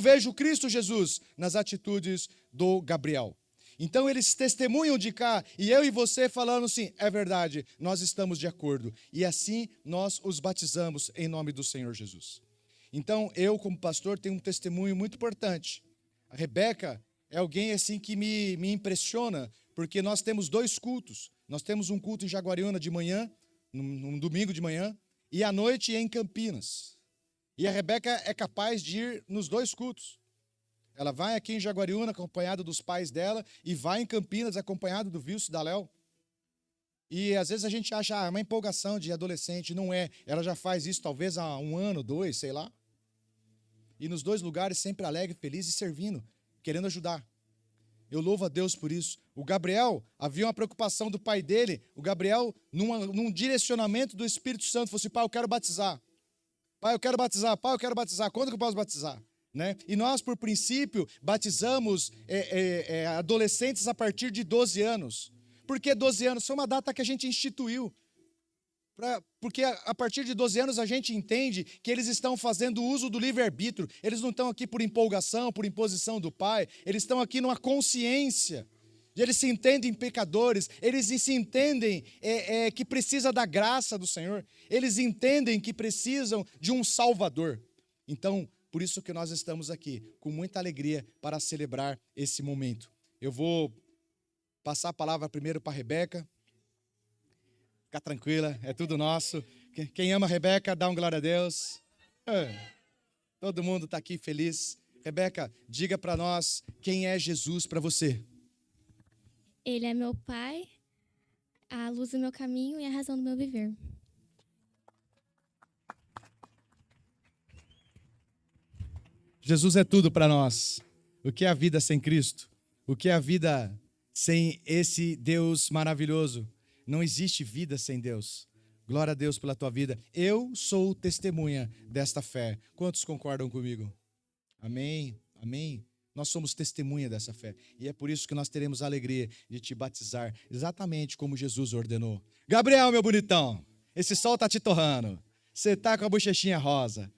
vejo Cristo Jesus nas atitudes do Gabriel. Então eles testemunham de cá, e eu e você falando assim, é verdade, nós estamos de acordo. E assim nós os batizamos em nome do Senhor Jesus. Então eu, como pastor, tenho um testemunho muito importante. A Rebeca é alguém assim que me impressiona, porque nós temos 2 cultos. Nós temos um culto em Jaguariúna de manhã, num domingo de manhã, e à noite em Campinas. E a Rebeca é capaz de ir nos 2 cultos. Ela vai aqui em Jaguariúna acompanhada dos pais dela e vai em Campinas acompanhada do Vilso e da Léo. E às vezes a gente acha uma empolgação de adolescente, não é. Ela já faz isso talvez há 1 ano, 2, sei lá. E nos 2 lugares sempre alegre, feliz e servindo, querendo ajudar. Eu louvo a Deus por isso. O Gabriel, havia uma preocupação do pai dele. O Gabriel, num direcionamento do Espírito Santo, falou assim, pai, eu quero batizar. Pai, eu quero batizar. Pai, eu quero batizar. Quando que eu posso batizar? Né? E nós, por princípio, batizamos adolescentes a partir de 12 anos. Por que 12 anos? Foi uma data que a gente instituiu. Porque a partir de 12 anos a gente entende que eles estão fazendo uso do livre-arbítrio. Eles não estão aqui por empolgação, por imposição do pai. Eles estão aqui numa consciência. Eles se entendem pecadores. Eles se entendem que precisa da graça do Senhor. Eles entendem que precisam de um Salvador. Então, por isso que nós estamos aqui, com muita alegria para celebrar esse momento. Eu vou passar a palavra primeiro para a Rebeca. Fica tranquila, é tudo nosso. Quem ama a Rebeca, dá um glória a Deus. Todo mundo está aqui feliz. Rebeca, diga para nós quem é Jesus para você. Ele é meu pai, a luz do meu caminho e a razão do meu viver. Jesus é tudo para nós. O que é a vida sem Cristo? O que é a vida sem esse Deus maravilhoso? Não existe vida sem Deus. Glória a Deus pela tua vida. Eu sou testemunha desta fé. Quantos concordam comigo? Amém, amém. Nós somos testemunha dessa fé. E é por isso que nós teremos a alegria de te batizar, exatamente como Jesus ordenou. Gabriel, meu bonitão, esse sol tá te torrando. Você tá com a bochechinha rosa.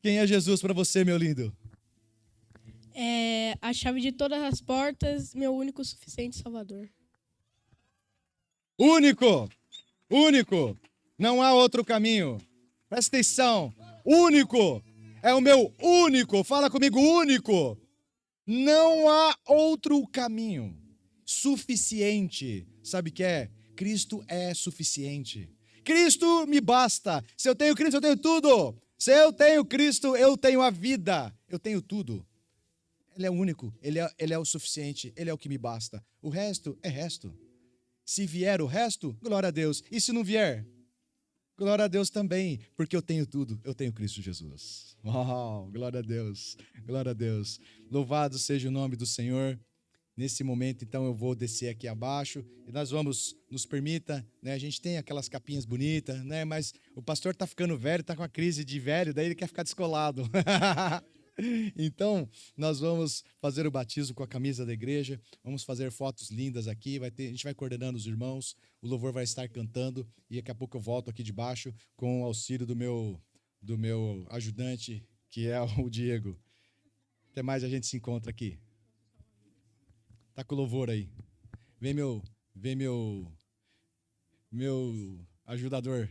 Quem é Jesus para você, meu lindo? É a chave de todas as portas, meu único suficiente Salvador. Único, único, não há outro caminho. Presta atenção, único, é o meu único, fala comigo, único. Não há outro caminho suficiente. Sabe o que é? Cristo é suficiente. Cristo me basta. Se eu tenho Cristo, eu tenho tudo. Se eu tenho Cristo, eu tenho a vida. Eu tenho tudo. Ele é único, ele é o suficiente, ele é o que me basta. O resto é resto. Se vier o resto, glória a Deus. E se não vier? Glória a Deus também, porque eu tenho tudo, eu tenho Cristo Jesus. Uau, glória a Deus, glória a Deus. Louvado seja o nome do Senhor. Nesse momento, então, eu vou descer aqui abaixo e nós vamos, nos permita, né? A gente tem aquelas capinhas bonitas, né? Mas o pastor está ficando velho, está com a crise de velho, daí ele quer ficar descolado. Então, nós vamos fazer o batismo com a camisa da igreja, vamos fazer fotos lindas aqui, a gente vai coordenando os irmãos, o louvor vai estar cantando e daqui a pouco eu volto aqui de baixo com o auxílio do meu ajudante, que é o Diego. Até mais a gente se encontra aqui. Tá com o louvor aí. Vem meu ajudador.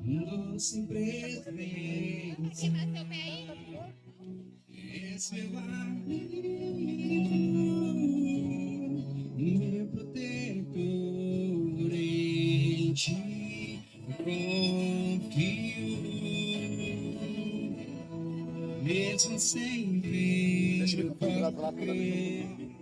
Doce presença, esse meu protetor em ti confio. mesmo sem ver. Deixa ele eu vou crer.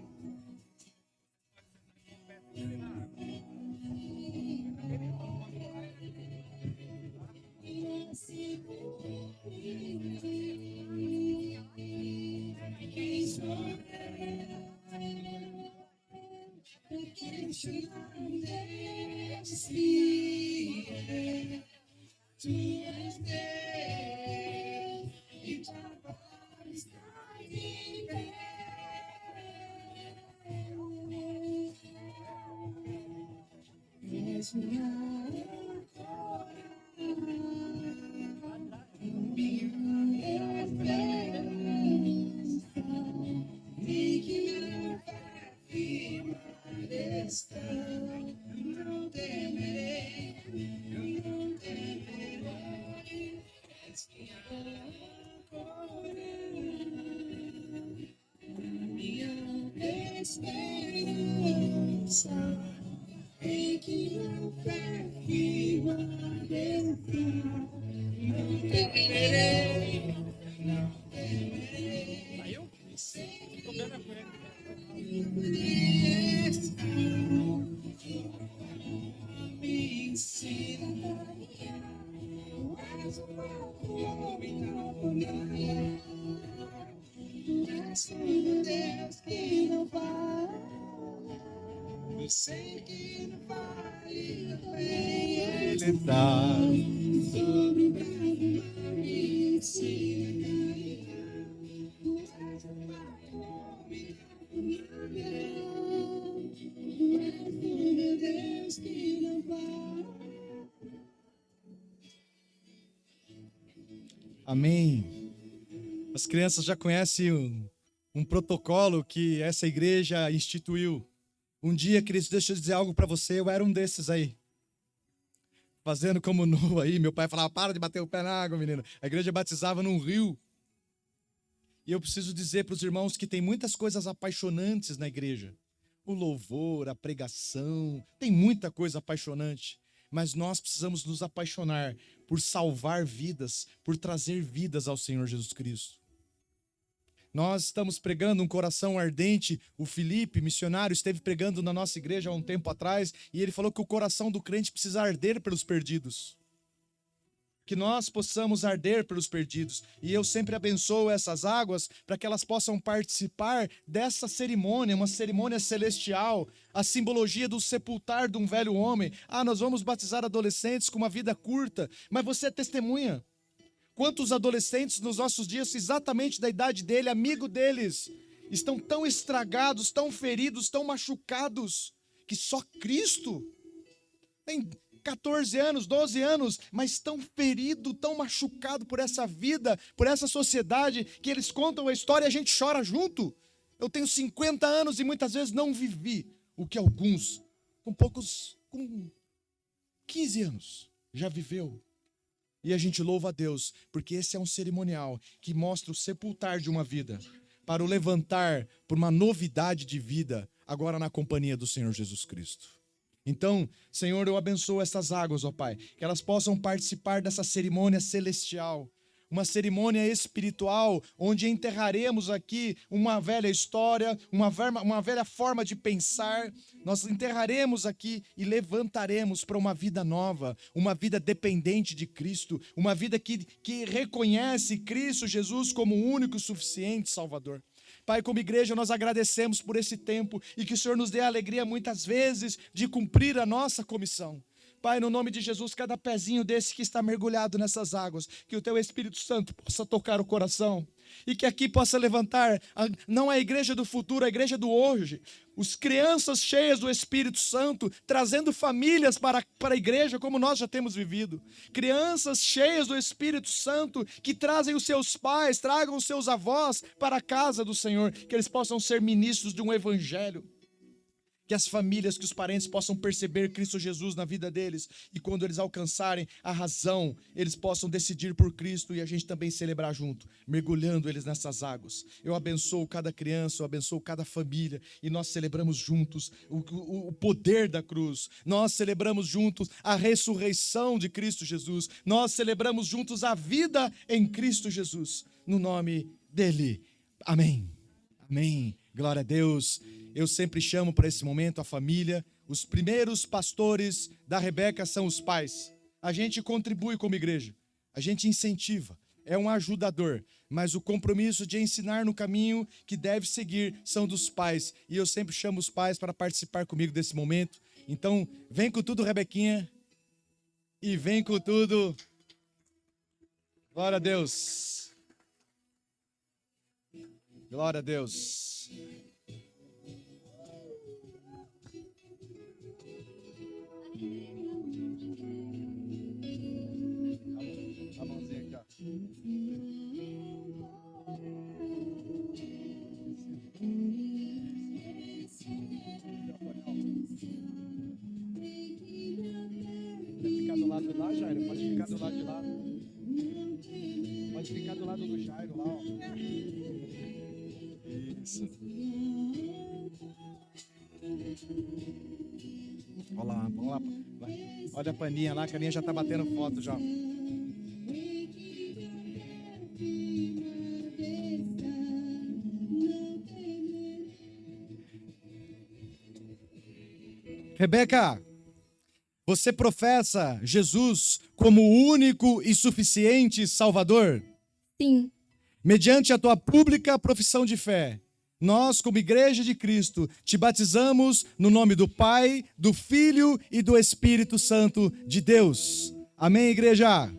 Deus que não vai, eu sei que não vale a pena. Ele está. Sobre o bravo me ensina. Mas o papo me meu Deus que não vai. Amém. As crianças já conhecem um protocolo que essa igreja instituiu. Um dia, queridos, deixa eu dizer algo para você, eu era um desses aí. Fazendo como Noa aí, meu pai falava, para de bater o pé na água, menino. A igreja batizava num rio. E eu preciso dizer para os irmãos que tem muitas coisas apaixonantes na igreja. O louvor, a pregação, tem muita coisa apaixonante. Mas nós precisamos nos apaixonar por salvar vidas, por trazer vidas ao Senhor Jesus Cristo. Nós estamos pregando um coração ardente. O Felipe, missionário, esteve pregando na nossa igreja há um tempo atrás e ele falou que o coração do crente precisa arder pelos perdidos. Que nós possamos arder pelos perdidos. E eu sempre abençoo essas águas para que elas possam participar dessa cerimônia, uma cerimônia celestial, a simbologia do sepultar de um velho homem. Ah, nós vamos batizar adolescentes com uma vida curta, mas você é testemunha. Quantos adolescentes nos nossos dias, exatamente da idade dele, amigo deles, estão tão estragados, tão feridos, tão machucados, que só Cristo tem 14 anos, 12 anos, mas tão ferido, tão machucado por essa vida, por essa sociedade, que eles contam a história e a gente chora junto. Eu tenho 50 anos e muitas vezes não vivi o que alguns, com 15 anos, já viveu. E a gente louva a Deus, porque esse é um cerimonial que mostra o sepultar de uma vida, para o levantar por uma novidade de vida, agora na companhia do Senhor Jesus Cristo. Então, Senhor, eu abençoo essas águas, ó Pai, que elas possam participar dessa cerimônia celestial, uma cerimônia espiritual, onde enterraremos aqui uma velha história, uma velha forma de pensar. Nós enterraremos aqui e levantaremos para uma vida nova, uma vida dependente de Cristo, uma vida que reconhece Cristo Jesus como o único e suficiente Salvador. Pai, como igreja, nós agradecemos por esse tempo e que o Senhor nos dê a alegria muitas vezes de cumprir a nossa comissão. Pai, no nome de Jesus, cada pezinho desse que está mergulhado nessas águas, que o Teu Espírito Santo possa tocar o coração e que aqui possa levantar, não a igreja do futuro, a igreja do hoje, os crianças cheias do Espírito Santo, trazendo famílias para a igreja como nós já temos vivido. Crianças cheias do Espírito Santo que trazem os seus pais, tragam os seus avós para a casa do Senhor, que eles possam ser ministros de um evangelho. Que as famílias, que os parentes possam perceber Cristo Jesus na vida deles e quando eles alcançarem a razão, eles possam decidir por Cristo e a gente também celebrar junto, mergulhando eles nessas águas. Eu abençoo cada criança, eu abençoo cada família e nós celebramos juntos o poder da cruz. Nós celebramos juntos a ressurreição de Cristo Jesus. Nós celebramos juntos a vida em Cristo Jesus. No nome dele. Amém. Amém. Glória a Deus. Eu sempre chamo para esse momento a família. Os primeiros pastores da Rebeca são os pais. A gente contribui como igreja. A gente incentiva. É um ajudador. Mas o compromisso de ensinar no caminho que deve seguir são dos pais. E eu sempre chamo os pais para participar comigo desse momento. Então, vem com tudo, Rebequinha. E vem com tudo. Glória a Deus. Glória a Deus. A mãozinha aqui, ó. Quer ficar do lado de lá, Jairo? Pode ficar do lado de lá. Pode ficar do lado do Jairo lá, ó. Isso. Olha lá, vamos lá. Olha a Paninha lá, que a Aninha já tá batendo foto já. Rebeca, você professa Jesus como o único e suficiente Salvador? Sim, Mediante a tua pública profissão de fé, nós, como Igreja de Cristo, te batizamos no nome do Pai, do Filho e do Espírito Santo de Deus. Amém, igreja?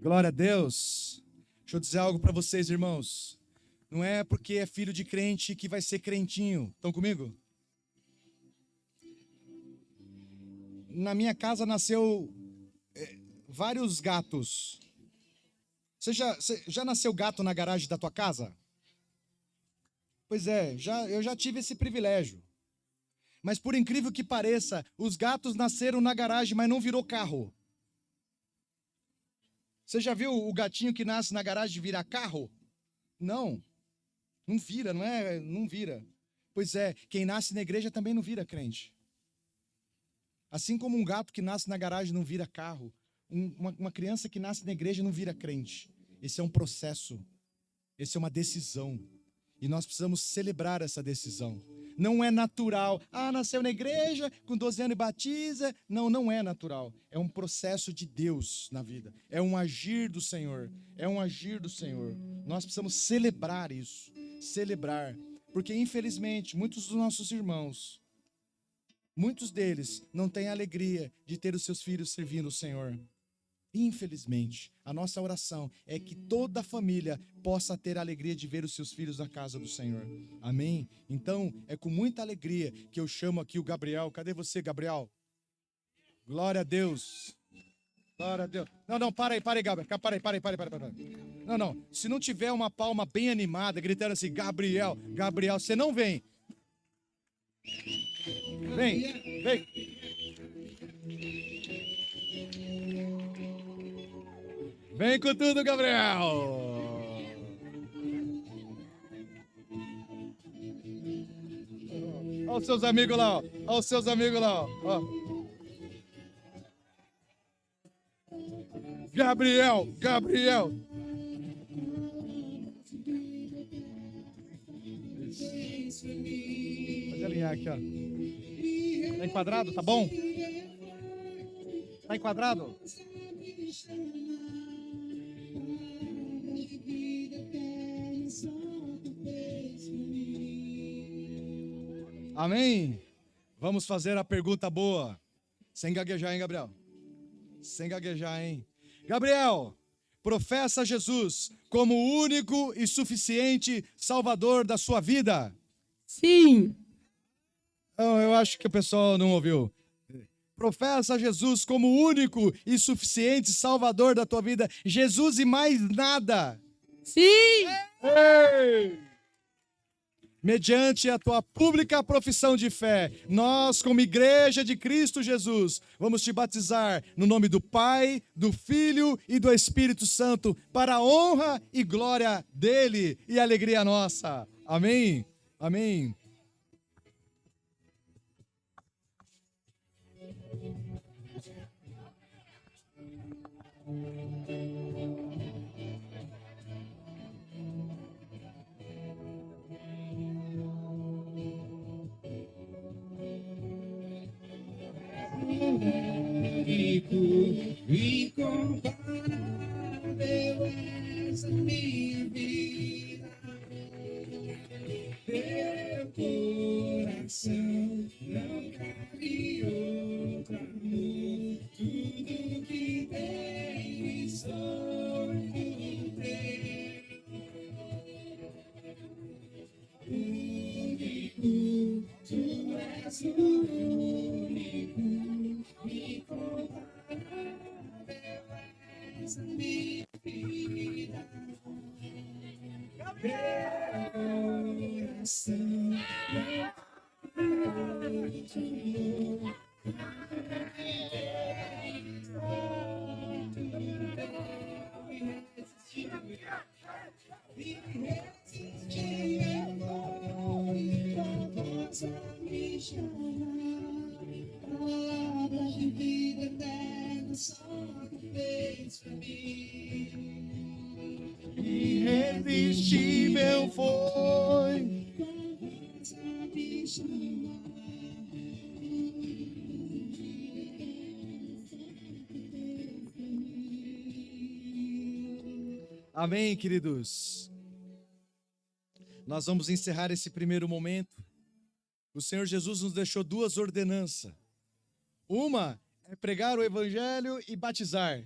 Glória a Deus. Deixa eu dizer algo para vocês, irmãos. Não é porque é filho de crente que vai ser crentinho. Estão comigo? Na minha casa nasceu vários gatos. Você já nasceu gato na garagem da tua casa? Pois é, eu já tive esse privilégio. Mas por incrível que pareça, os gatos nasceram na garagem, mas não virou carro. Você já viu o gatinho que nasce na garagem virar carro? Não. Não vira, não é? Não vira. Pois é, quem nasce na igreja também não vira crente. Assim como um gato que nasce na garagem não vira carro, uma criança que nasce na igreja não vira crente. Esse é um processo. Esse é uma decisão. E nós precisamos celebrar essa decisão. Não é natural. Ah, nasceu na igreja, com 12 anos e batiza. Não, não é natural. É um processo de Deus na vida. É um agir do Senhor. É um agir do Senhor. Nós precisamos celebrar isso. Celebrar. Porque, infelizmente, muitos dos nossos irmãos muitos deles não têm a alegria de ter os seus filhos servindo o Senhor. Infelizmente, a nossa oração é que toda a família possa ter a alegria de ver os seus filhos na casa do Senhor. Amém? Então, é com muita alegria que eu chamo aqui o Gabriel. Cadê você, Gabriel? Glória a Deus. Glória a Deus. Não, para aí, Gabriel. Para aí. Não. Se não tiver uma palma bem animada, gritando assim, Gabriel, você não vem. Vem. Vem com tudo, Gabriel! Olha os seus amigos lá, ó. Gabriel! Pode alinhar aqui, ó. Tá enquadrado? Tá bom? Tá enquadrado? Amém? Vamos fazer a pergunta boa. Sem gaguejar, hein, Gabriel? Sem gaguejar, hein? Gabriel, professa Jesus como o único e suficiente Salvador da sua vida? Sim. Não, eu acho que o pessoal não ouviu. Professa Jesus como o único e suficiente Salvador da tua vida. Jesus e mais nada. Sim. Ei! Mediante a tua pública profissão de fé, nós, como Igreja de Cristo Jesus, vamos te batizar no nome do Pai, do Filho e do Espírito Santo, para a honra e glória dele e alegria nossa. Amém? Amém. Incomparável és a minha vida, teu coração não cabe outro amor, tudo que tem sou teu, único, tu és o único, incomparável és a minha vida, teu coração me chamar, palavras de vida eterna só tu fez pra mim. Irresistível foi. Tua voz a me chamar, Amém, queridos. Nós vamos encerrar esse primeiro momento. O Senhor Jesus nos deixou duas ordenanças. Uma é pregar o evangelho e batizar.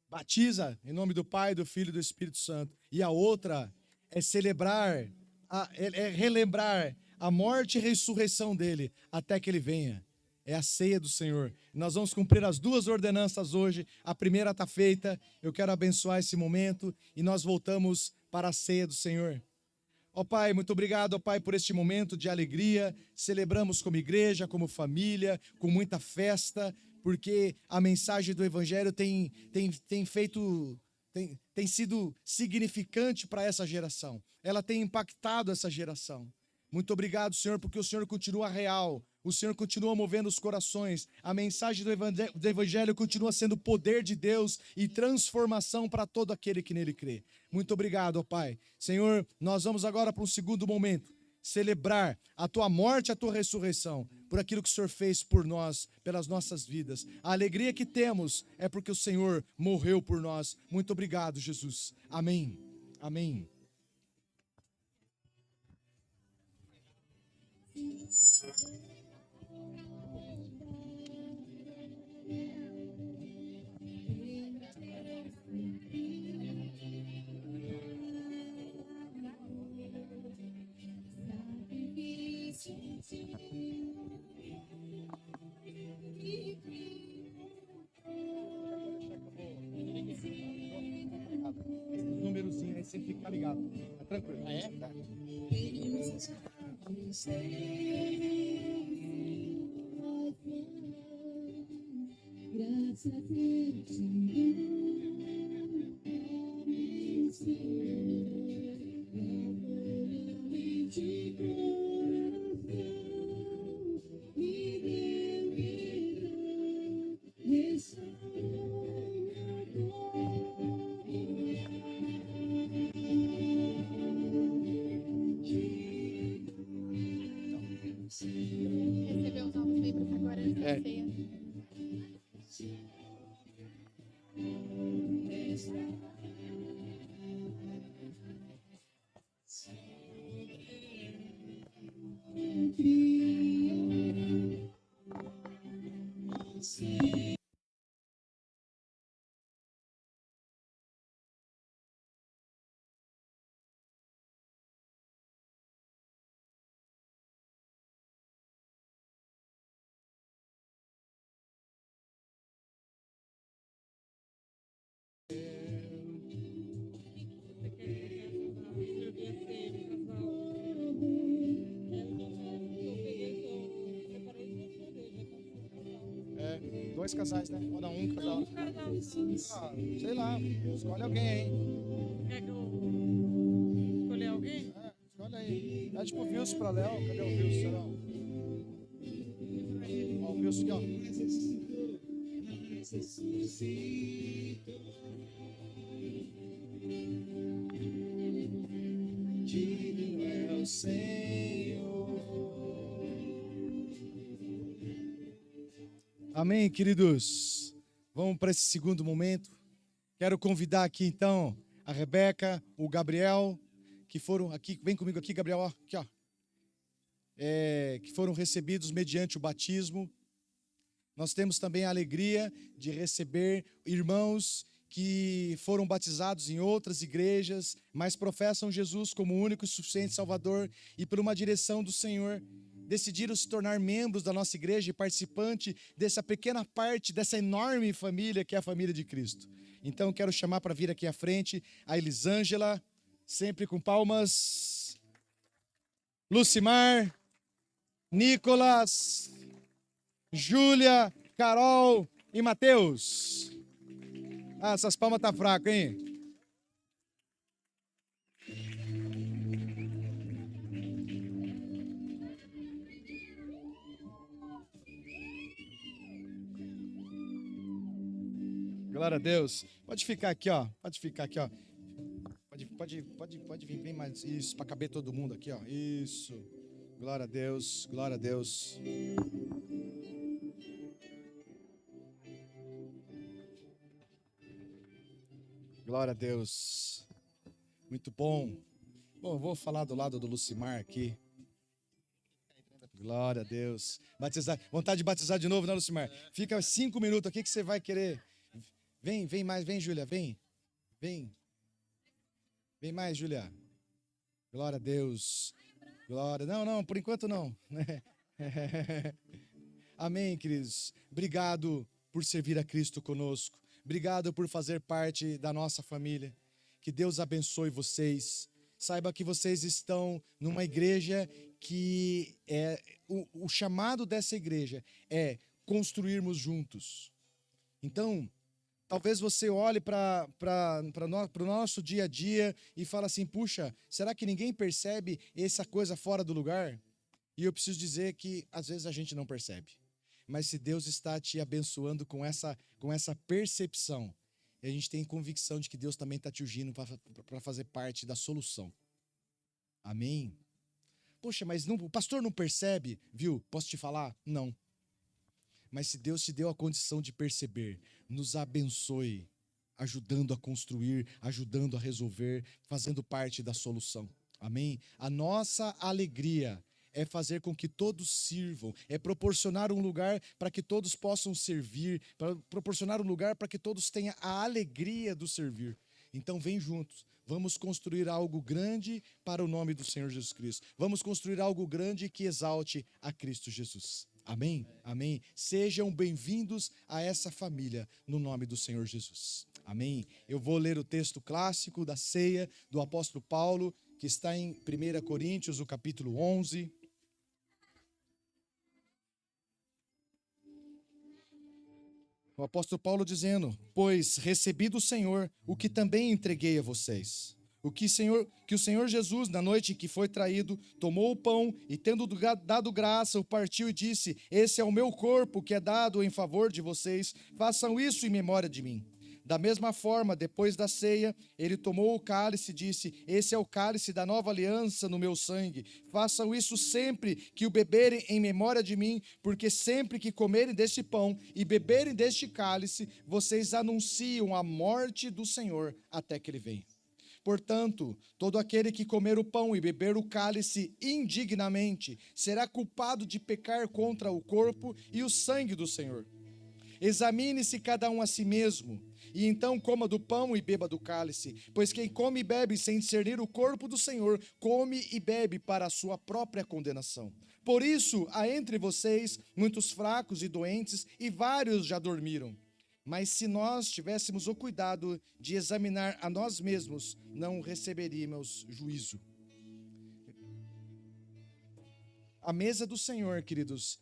Batiza em nome do Pai, do Filho e do Espírito Santo. E a outra é celebrar, é relembrar a morte e ressurreição dele até que ele venha. É a ceia do Senhor. Nós vamos cumprir as duas ordenanças hoje. A primeira está feita. Eu quero abençoar esse momento e nós voltamos para a ceia do Senhor. Ó Pai, muito obrigado, ó Pai, por este momento de alegria. Celebramos como igreja, como família, com muita festa, porque a mensagem do Evangelho tem sido significante para essa geração. Ela tem impactado essa geração. Muito obrigado, Senhor, porque o Senhor continua real. O Senhor continua movendo os corações. A mensagem do Evangelho continua sendo poder de Deus e transformação para todo aquele que nele crê. Muito obrigado, ó Pai. Senhor, nós vamos agora para um segundo momento. Celebrar a Tua morte e a Tua ressurreição por aquilo que o Senhor fez por nós, pelas nossas vidas. A alegria que temos é porque o Senhor morreu por nós. Muito obrigado, Jesus. Amém. Amém. Esse númerozinho aí sempre fica ligado. Tá tranquilo. Ah, é? Tá. Graças a Deus, Recebeu os novos membros agora antes da É. ceia. É, 2 casais, né? Ou não, um casal. Ah, sei lá, escolhe alguém aí. Quer que eu escolher alguém? É, escolhe aí. Dá tipo o Wilson pra Léo. Cadê o Wilson? Não. Ó, o Wilson aqui, ó. Digno é o Senhor. Amém, queridos? Vamos para esse segundo momento. Quero convidar aqui então a Rebeca, o Gabriel, que foram aqui, vem comigo aqui, Gabriel, ó, aqui, ó. Que foram recebidos mediante o batismo. Nós temos também a alegria de receber irmãos que foram batizados em outras igrejas, mas professam Jesus como o único e suficiente Salvador e por uma direção do Senhor decidiram se tornar membros da nossa igreja e participante dessa pequena parte, dessa enorme família que é a família de Cristo. Então quero chamar para vir aqui à frente a Elisângela, sempre com palmas, Lucimar, Nicolas, Júlia, Carol e Mateus. Ah, essas palmas tá fracas, hein? Glória a Deus. Pode ficar aqui, ó. Pode ficar aqui, ó. Pode vir bem mais. Isso, para caber todo mundo aqui, ó. Isso. Glória a Deus. Glória a Deus. Glória a Deus. Muito bom. Bom, eu vou falar do lado do Lucimar aqui. Glória a Deus. Batizar. Vontade de batizar de novo, né, Lucimar? Fica 5 minutos aqui que você vai querer. Vem mais, vem, Júlia, vem. Vem mais, Júlia. Glória a Deus. Glória. Não, por enquanto não. Amém, queridos. Obrigado por servir a Cristo conosco. Obrigado por fazer parte da nossa família. Que Deus abençoe vocês. Saiba que vocês estão numa igreja que o chamado dessa igreja é construirmos juntos. Então, talvez você olhe para o nosso dia a dia e fale assim, puxa, será que ninguém percebe essa coisa fora do lugar? E eu preciso dizer que às vezes a gente não percebe. Mas se Deus está te abençoando com essa percepção, a gente tem convicção de que Deus também está te ungindo para fazer parte da solução. Amém? Poxa, mas o pastor não percebe, viu? Posso te falar? Não. Mas se Deus te deu a condição de perceber, nos abençoe, ajudando a construir, ajudando a resolver, fazendo parte da solução. Amém? A nossa alegria é fazer com que todos sirvam, é proporcionar um lugar para que todos possam servir, para proporcionar um lugar para que todos tenham a alegria do servir. Então vem juntos, Vamos construir algo grande para o nome do Senhor Jesus Cristo. Vamos construir algo grande que exalte a Cristo Jesus. Amém? Amém. Sejam bem-vindos a essa família no nome do Senhor Jesus. Amém. Eu vou ler o texto clássico da ceia do apóstolo Paulo, que está em 1 Coríntios, o capítulo 11. O apóstolo Paulo dizendo: pois recebi do Senhor o que também entreguei a vocês. Que o Senhor Jesus, na noite em que foi traído, tomou o pão e, tendo dado graça, o partiu e disse: esse é o meu corpo que é dado em favor de vocês, façam isso em memória de mim. Da mesma forma, depois da ceia, ele tomou o cálice e disse: esse é o cálice da nova aliança no meu sangue. Façam isso sempre que o beberem em memória de mim, porque sempre que comerem deste pão e beberem deste cálice, vocês anunciam a morte do Senhor até que ele venha. Portanto, todo aquele que comer o pão e beber o cálice indignamente será culpado de pecar contra o corpo e o sangue do Senhor. Examine-se cada um a si mesmo, e então coma do pão e beba do cálice, pois quem come e bebe sem discernir o corpo do Senhor, come e bebe para a sua própria condenação. Por isso, há entre vocês muitos fracos e doentes, e vários já dormiram. Mas se nós tivéssemos o cuidado de examinar a nós mesmos, não receberíamos juízo. A mesa do Senhor, queridos,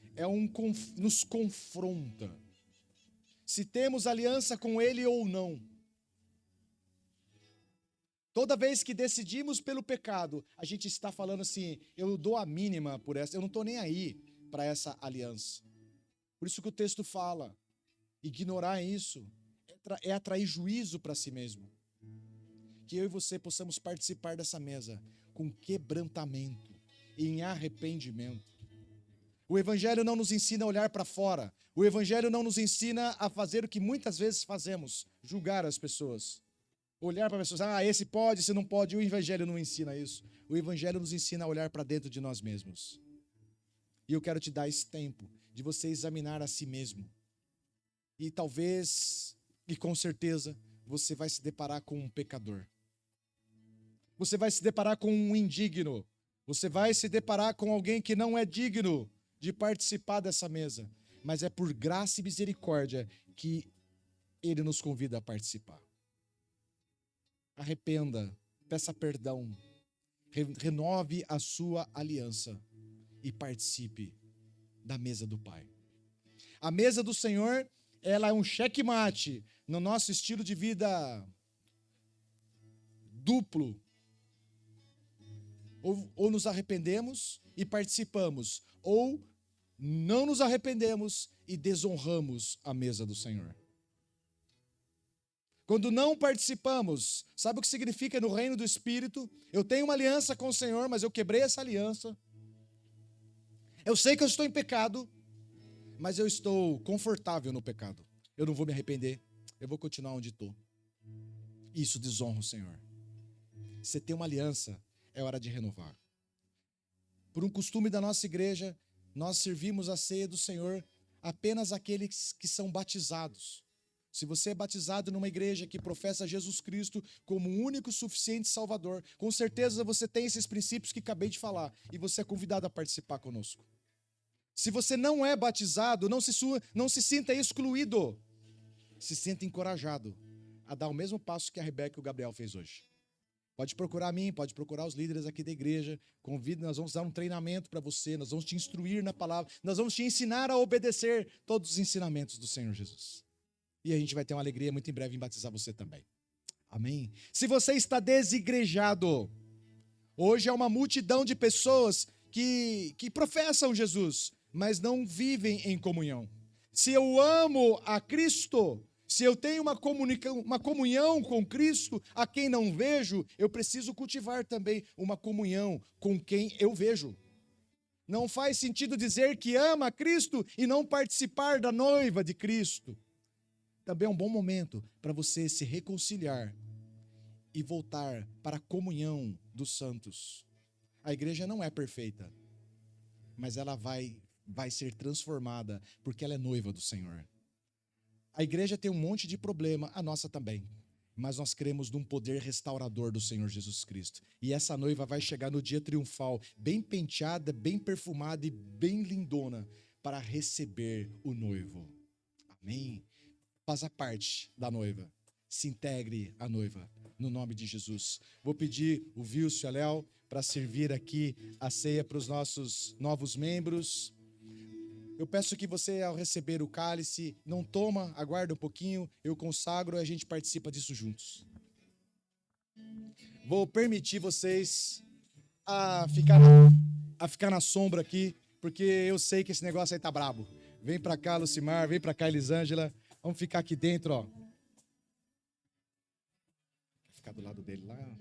nos confronta. Se temos aliança com Ele ou não. Toda vez que decidimos pelo pecado, a gente está falando assim: eu dou a mínima por essa, eu não estou nem aí para essa aliança. Por isso que o texto fala, ignorar isso é atrair juízo para si mesmo. Que eu e você possamos participar dessa mesa com quebrantamento, em arrependimento. O Evangelho não nos ensina a olhar para fora. O Evangelho não nos ensina a fazer o que muitas vezes fazemos, julgar as pessoas. Olhar para as pessoas, esse pode, esse não pode. O Evangelho não ensina isso. O Evangelho nos ensina a olhar para dentro de nós mesmos. E eu quero te dar esse tempo de você examinar a si mesmo. E talvez, e com certeza, você vai se deparar com um pecador. Você vai se deparar com um indigno. Você vai se deparar com alguém que não é digno de participar dessa mesa, mas é por graça e misericórdia que Ele nos convida a participar. Arrependa, peça perdão, renove a sua aliança e participe da mesa do Pai. A mesa do Senhor, ela é um checkmate no nosso estilo de vida duplo. Ou nos arrependemos e participamos, ou não nos arrependemos e desonramos a mesa do Senhor. Quando não participamos, sabe o que significa no reino do Espírito? Eu tenho uma aliança com o Senhor, mas eu quebrei essa aliança. Eu sei que eu estou em pecado, mas eu estou confortável no pecado. Eu não vou me arrepender, eu vou continuar onde estou. Isso desonra o Senhor. Você tem uma aliança, é hora de renovar. Por um costume da nossa igreja, nós servimos a ceia do Senhor apenas aqueles que são batizados. Se você é batizado numa igreja que professa Jesus Cristo como o único suficiente Salvador, com certeza você tem esses princípios que acabei de falar e você é convidado a participar conosco. Se você não é batizado, não se sinta excluído. Se sinta encorajado a dar o mesmo passo que a Rebeca e o Gabriel fez hoje. Pode procurar a mim, pode procurar os líderes aqui da igreja. Convido, nós vamos dar um treinamento para você, nós vamos te instruir na palavra, nós vamos te ensinar a obedecer todos os ensinamentos do Senhor Jesus. E a gente vai ter uma alegria muito em breve em batizar você também. Amém? Se você está desigrejado, hoje é uma multidão de pessoas que professam Jesus, mas não vivem em comunhão. Se eu amo a Cristo, se eu tenho uma comunhão com Cristo, a quem não vejo, eu preciso cultivar também uma comunhão com quem eu vejo. Não faz sentido dizer que ama a Cristo e não participar da noiva de Cristo. Também é um bom momento para você se reconciliar e voltar para a comunhão dos santos. A igreja não é perfeita, mas ela vai ser transformada porque ela é noiva do Senhor. A igreja tem um monte de problema, a nossa também. mas nós cremos num poder restaurador do Senhor Jesus Cristo. E essa noiva vai chegar no dia triunfal, bem penteada, bem perfumada e bem lindona, para receber o noivo. Amém? Faça parte da noiva. Se integre à noiva, no nome de Jesus. Vou pedir o Vilso e a Léo para servir aqui a ceia para os nossos novos membros. Eu peço que você, ao receber o cálice, não toma, aguarda um pouquinho, eu consagro e a gente participa disso juntos. Vou permitir vocês a ficar na sombra aqui, porque eu sei que esse negócio aí tá brabo. Vem pra cá, Lucimar, vem pra cá, Elisângela. Vamos ficar aqui dentro, ó. Ficar do lado dele lá.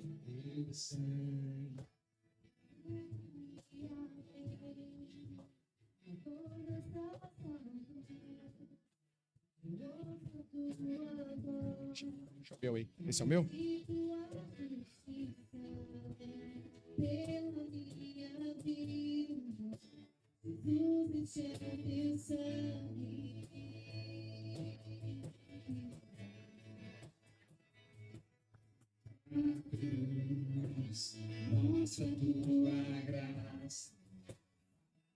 Deixa eu ver aí. Esse é o meu? Pela minha vida, Jesus encheu meu sangue. Mostra tua graça,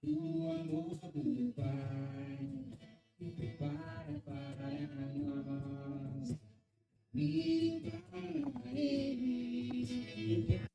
o amor do Pai, e prepara para nós, e para Ele.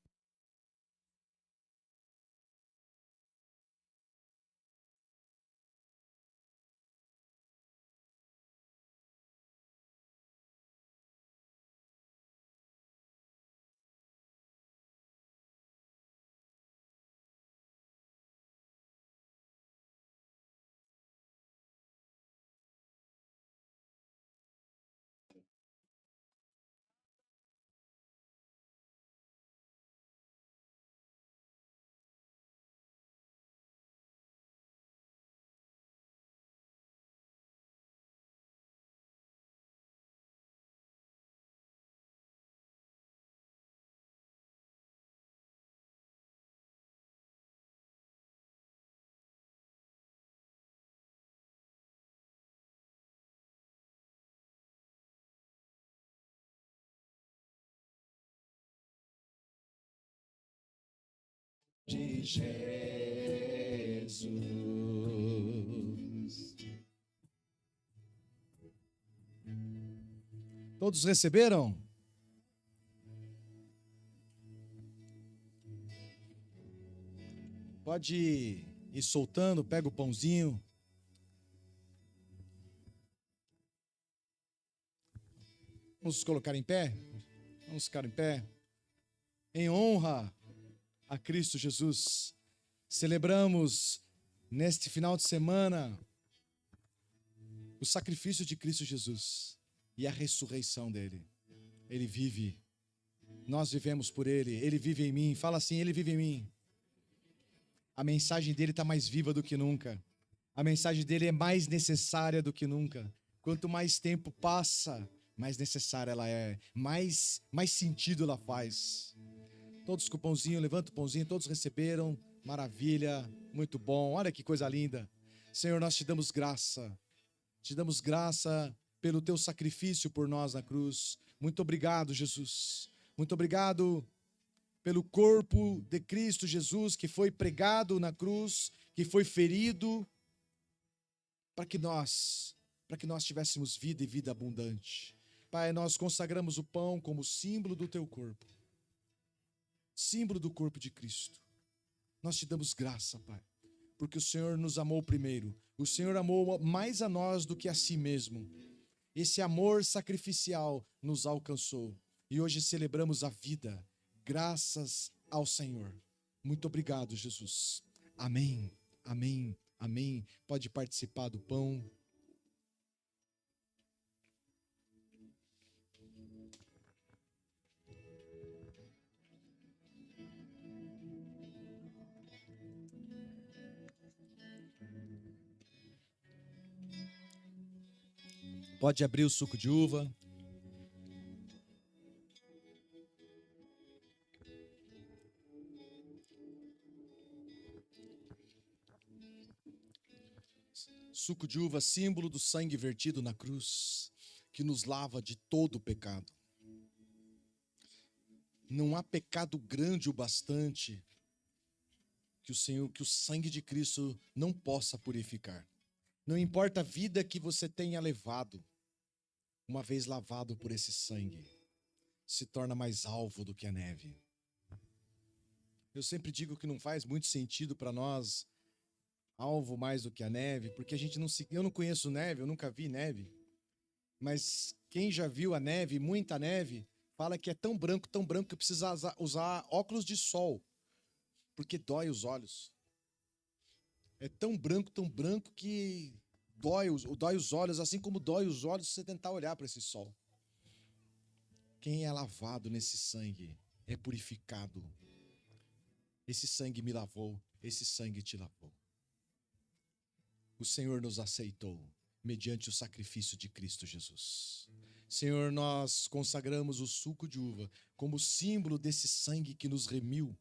De Jesus. Todos receberam? Pode ir soltando, pega o pãozinho. Vamos nos colocar em pé? Vamos ficar em pé. Em honra a Cristo Jesus, celebramos neste final de semana o sacrifício de Cristo Jesus e a ressurreição dele. Ele vive, nós vivemos por ele, ele vive em mim. Fala assim: ele vive em mim. A mensagem dele está mais viva do que nunca, a mensagem dele é mais necessária do que nunca. Quanto mais tempo passa, mais necessária ela é, mais sentido ela faz. Todos com o pãozinho, levanta o pãozinho, todos receberam, maravilha, muito bom, olha que coisa linda. Senhor, nós te damos graça pelo teu sacrifício por nós na cruz. Muito obrigado, Jesus, muito obrigado pelo corpo de Cristo Jesus, que foi pregado na cruz, que foi ferido, para que nós tivéssemos vida e vida abundante. Pai, nós consagramos o pão como símbolo do teu corpo, símbolo do corpo de Cristo. Nós te damos graça, Pai, porque o Senhor nos amou primeiro. O Senhor amou mais a nós do que a si mesmo. Esse amor sacrificial nos alcançou. E hoje celebramos a vida, graças ao Senhor. Muito obrigado, Jesus. Amém, amém, amém. Pode participar do pão. Pode abrir o suco de uva. Suco de uva, símbolo do sangue vertido na cruz, que nos lava de todo o pecado. Não há pecado grande o bastante que o sangue de Cristo não possa purificar. Não importa a vida que você tenha levado, uma vez lavado por esse sangue, se torna mais alvo do que a neve. Eu sempre digo que não faz muito sentido para nós alvo mais do que a neve, porque eu não conheço neve, eu nunca vi neve, mas quem já viu a neve, muita neve, fala que é tão branco que precisa usar óculos de sol, porque dói os olhos. É tão branco que dói os olhos, assim como dói os olhos se você tentar olhar para esse sol. Quem é lavado nesse sangue é purificado. Esse sangue me lavou, esse sangue te lavou. O Senhor nos aceitou mediante o sacrifício de Cristo Jesus. Senhor, nós consagramos o suco de uva como símbolo desse sangue que nos remiu.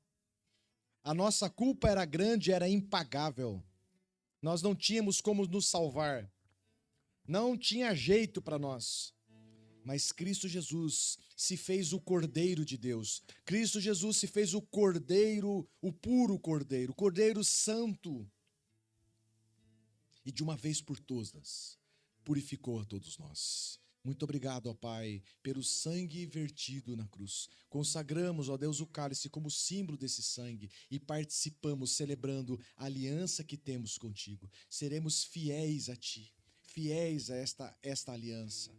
A nossa culpa era grande, era impagável. Nós não tínhamos como nos salvar. Não tinha jeito para nós. Mas Cristo Jesus se fez o Cordeiro de Deus. Cristo Jesus se fez o Cordeiro, o puro Cordeiro, o Cordeiro Santo. E de uma vez por todas, purificou a todos nós. Muito obrigado, ó Pai, pelo sangue vertido na cruz. Consagramos, ó Deus, o cálice como símbolo desse sangue e participamos, celebrando a aliança que temos contigo. Seremos fiéis a Ti, fiéis a esta aliança.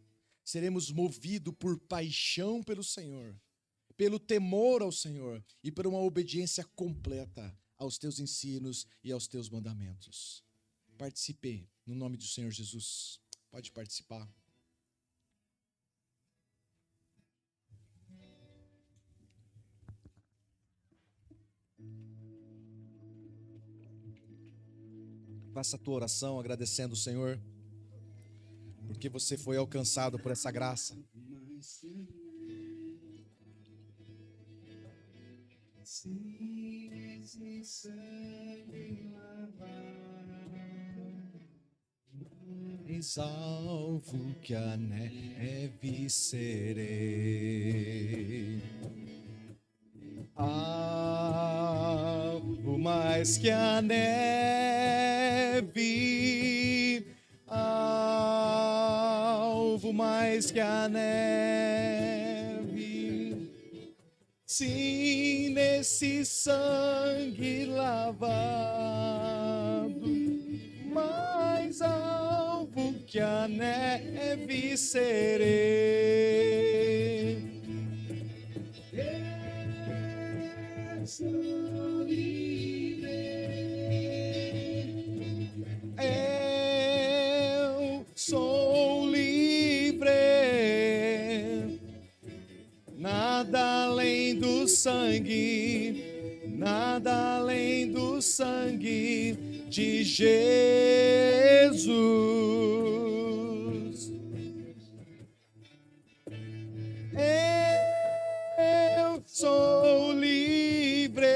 Seremos movidos por paixão pelo Senhor, pelo temor ao Senhor e por uma obediência completa aos Teus ensinos e aos Teus mandamentos. Participe no nome do Senhor Jesus. Pode participar. Faça a tua oração agradecendo o Senhor, porque você foi alcançado por essa graça. Mais alvo que a neve serei, alvo mais que a neve, alvo mais que a neve. Sim, nesse sangue lavado, mais alvo que a neve serei. Eu sou livre, eu sou livre, nada além do sangue, nada além do sangue de Jesus. Eu sou livre,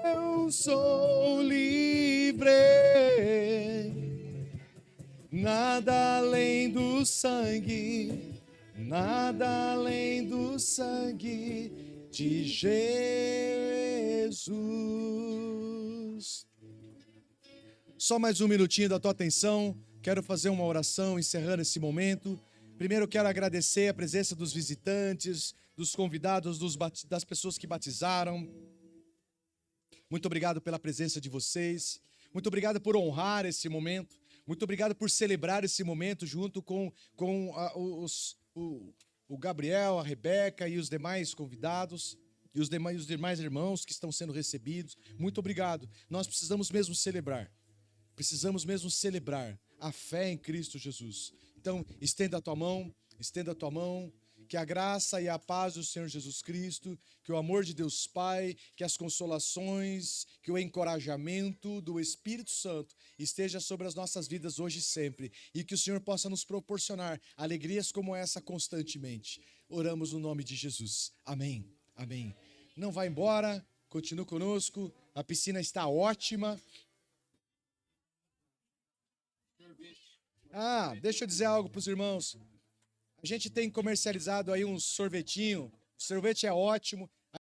eu sou livre, nada além do sangue, nada além do sangue de Jesus. Só mais um minutinho da tua atenção. Quero fazer uma oração encerrando esse momento. Primeiro, quero agradecer a presença dos visitantes, dos convidados, das pessoas que batizaram. Muito obrigado pela presença de vocês. Muito obrigado por honrar esse momento. Muito obrigado por celebrar esse momento junto com o Gabriel, a Rebeca e os demais convidados e os demais irmãos que estão sendo recebidos. Muito obrigado. Nós precisamos mesmo celebrar. Precisamos mesmo celebrar a fé em Cristo Jesus. Então, estenda a tua mão, que a graça e a paz do Senhor Jesus Cristo, que o amor de Deus Pai, que as consolações, que o encorajamento do Espírito Santo esteja sobre as nossas vidas hoje e sempre, e que o Senhor possa nos proporcionar alegrias como essa constantemente. Oramos no nome de Jesus. Amém. Amém. Não vá embora, continue conosco, a piscina está ótima. Deixa eu dizer algo para os irmãos. A gente tem comercializado aí um sorvetinho. O sorvete é ótimo,